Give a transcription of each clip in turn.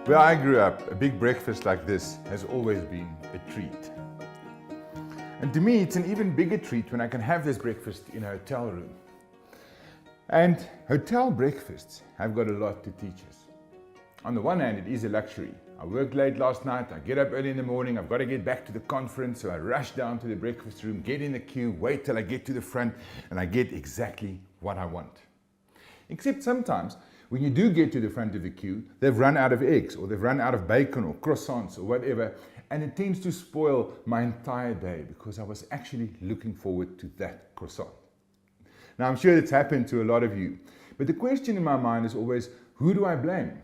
Where I grew up, a big breakfast like this has always been a treat. And to me, it's an even bigger treat when I can have this breakfast in a hotel room. And hotel breakfasts have got a lot to teach us. On the one hand, it is a luxury. I worked late last night, I get up early in the morning, I've got to get back to the conference, so I rush down to the breakfast room, get in the queue, wait till I get to the front, and I get exactly what I want. Except sometimes, when you do get to the front of the queue, they've run out of eggs, or they've run out of bacon, or croissants, or whatever, and it tends to spoil my entire day because I was actually looking forward to that croissant. Now, I'm sure it's happened to a lot of you, but the question in my mind is always, who do I blame?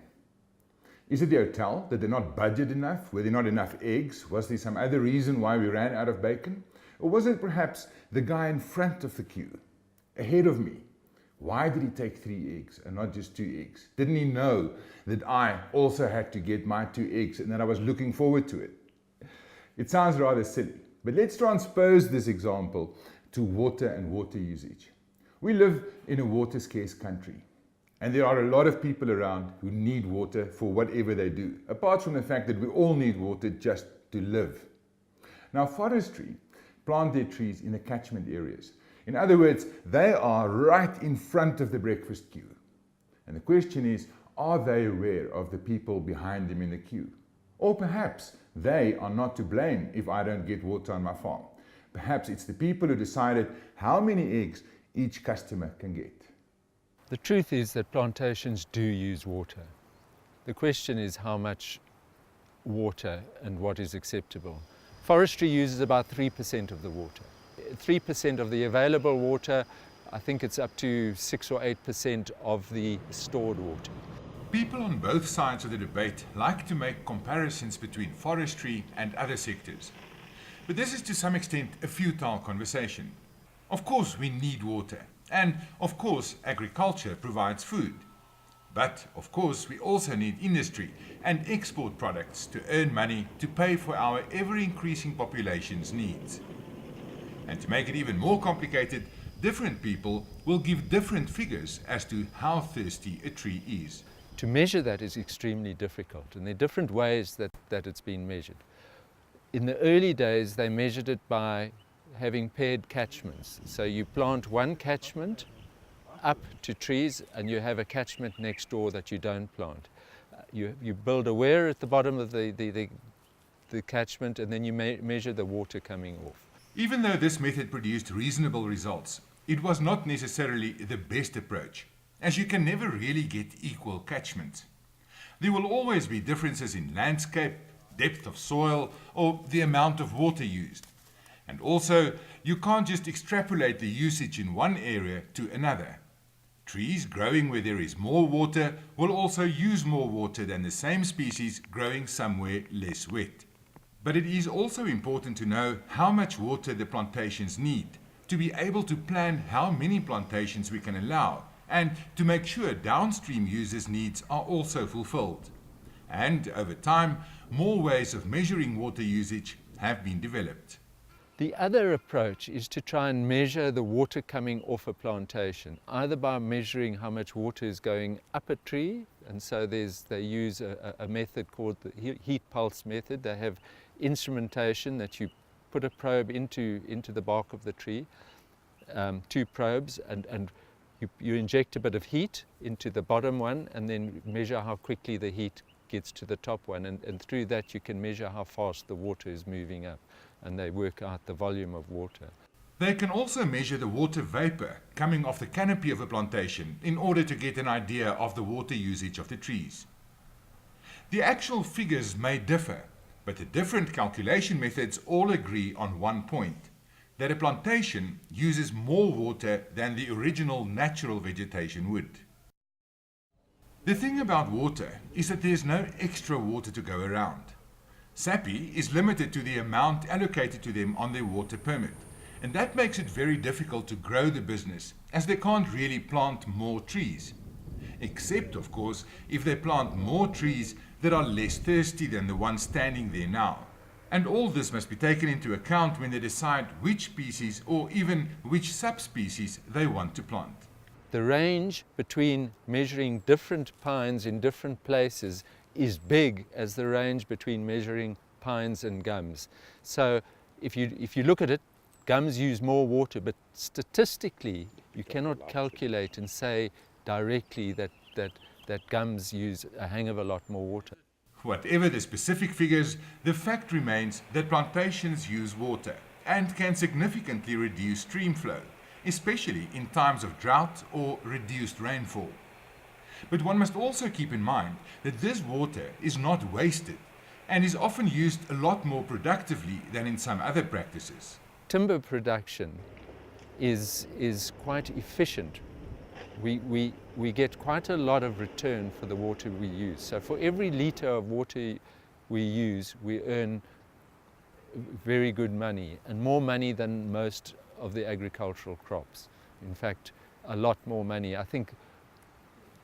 Is it the hotel? Did they not budget enough? Were there not enough eggs? Was there some other reason why we ran out of bacon? Or was it perhaps the guy in front of the queue, ahead of me? Why did he take 3 eggs and not just 2 eggs? Didn't he know that I also had to get my 2 eggs and that I was looking forward to it? It sounds rather silly, but let's transpose this example to water and water usage. We live in a water-scarce country, and there are a lot of people around who need water for whatever they do, apart from the fact that we all need water just to live. Now, forestry plant their trees in the catchment areas. In other words, they are right in front of the breakfast queue. And the question is, are they aware of the people behind them in the queue? Or perhaps they are not to blame if I don't get water on my farm. Perhaps it's the people who decided how many eggs each customer can get. The truth is that plantations do use water. The question is how much water and what is acceptable. Forestry uses about 3% of the water. 3% of the available water, I think it's up to 6 or 8% of the stored water. People on both sides of the debate like to make comparisons between forestry and other sectors. But this is to some extent a futile conversation. Of course we need water, and of course agriculture provides food. But of course we also need industry and export products to earn money to pay for our ever-increasing population's needs. And to make it even more complicated, different people will give different figures as to how thirsty a tree is. To measure that is extremely difficult, and there are different ways that it's been measured. In the early days, they measured it by having paired catchments. So you plant one catchment up to trees, and you have a catchment next door that you don't plant. You build a weir at the bottom of the catchment, and then you measure the water coming off. Even though this method produced reasonable results, it was not necessarily the best approach, as you can never really get equal catchments. There will always be differences in landscape, depth of soil, or the amount of water used. And also, you can't just extrapolate the usage in one area to another. Trees growing where there is more water will also use more water than the same species growing somewhere less wet. But it is also important to know how much water the plantations need, to be able to plan how many plantations we can allow, and to make sure downstream users' needs are also fulfilled. And over time, more ways of measuring water usage have been developed. The other approach is to try and measure the water coming off a plantation, either by measuring how much water is going up a tree, and so they use a method called the heat pulse method. They have instrumentation that you put a probe into the bark of the tree, 2 probes, and you inject a bit of heat into the bottom one and then measure how quickly the heat gets to the top one, and through that you can measure how fast the water is moving up, and they work out the volume of water. They can also measure the water vapor coming off the canopy of a plantation in order to get an idea of the water usage of the trees. The actual figures may differ, but the different calculation methods all agree on one point, that a plantation uses more water than the original natural vegetation would. The thing about water is that there's no extra water to go around. Sappi is limited to the amount allocated to them on their water permit, and that makes it very difficult to grow the business, as they can't really plant more trees. Except, of course, if they plant more trees that are less thirsty than the ones standing there now. And all this must be taken into account when they decide which species or even which subspecies they want to plant. The range between measuring different pines in different places is big as the range between measuring pines and gums. So if you look at it, gums use more water, but statistically you cannot calculate and say directly that gums use a hang of a lot more water. Whatever the specific figures, the fact remains that plantations use water and can significantly reduce stream flow, especially in times of drought or reduced rainfall. But one must also keep in mind that this water is not wasted and is often used a lot more productively than in some other practices. Timber production is quite efficient. We get quite a lot of return for the water we use. So for every litre of water we use, we earn very good money, and more money than most of the agricultural crops. In fact, a lot more money. I think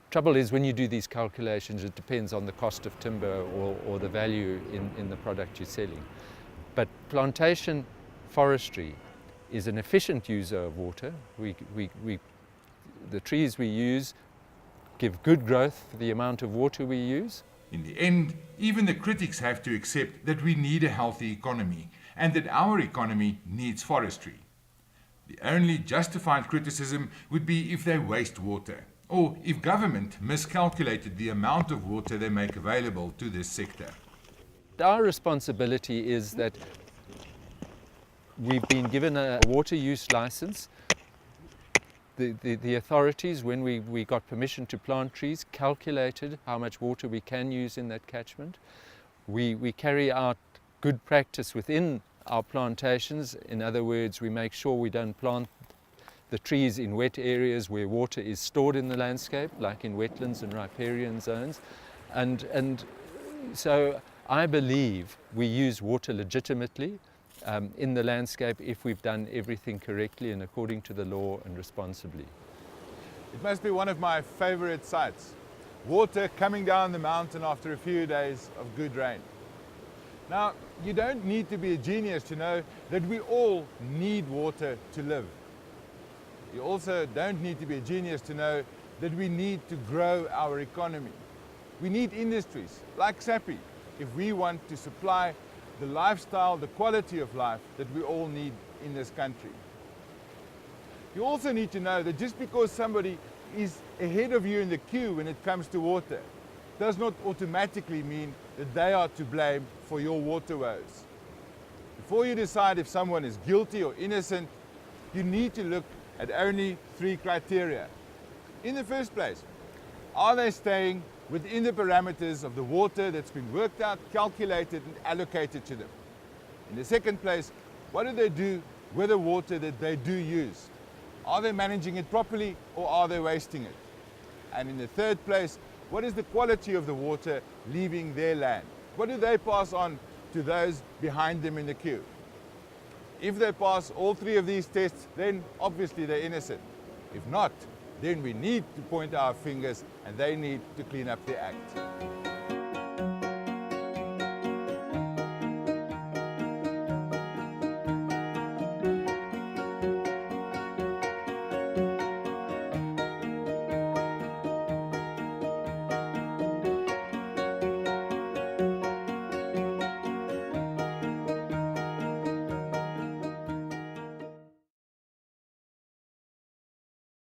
trouble is when you do these calculations, it depends on the cost of timber or the value in the product you're selling. But plantation forestry is an efficient user of water. The trees we use give good growth for the amount of water we use. In the end, even the critics have to accept that we need a healthy economy and that our economy needs forestry. The only justified criticism would be if they waste water, or if government miscalculated the amount of water they make available to this sector. Our responsibility is that we've been given a water use license. The authorities, when we got permission to plant trees, calculated how much water we can use in that catchment. We carry out good practice within our plantations. In other words, we make sure we don't plant the trees in wet areas where water is stored in the landscape, like in wetlands and riparian zones. And so I believe we use water legitimately in the landscape if we've done everything correctly and according to the law and responsibly. It must be one of my favorite sights. Water coming down the mountain after a few days of good rain. Now, you don't need to be a genius to know that we all need water to live. You also don't need to be a genius to know that we need to grow our economy. We need industries like Sappi if we want to supply the lifestyle, the quality of life that we all need in this country. You also need to know that just because somebody is ahead of you in the queue when it comes to water does not automatically mean that they are to blame for your water woes. Before you decide if someone is guilty or innocent, you need to look at only 3 criteria. In the first place, are they staying within the parameters of the water that's been worked out, calculated and allocated to them? In the second place, what do they do with the water that they do use? Are they managing it properly or are they wasting it? And in the third place, what is the quality of the water leaving their land? What do they pass on to those behind them in the queue? If they pass all 3 of these tests, then obviously they're innocent. If not, then we need to point our fingers and they need to clean up their act.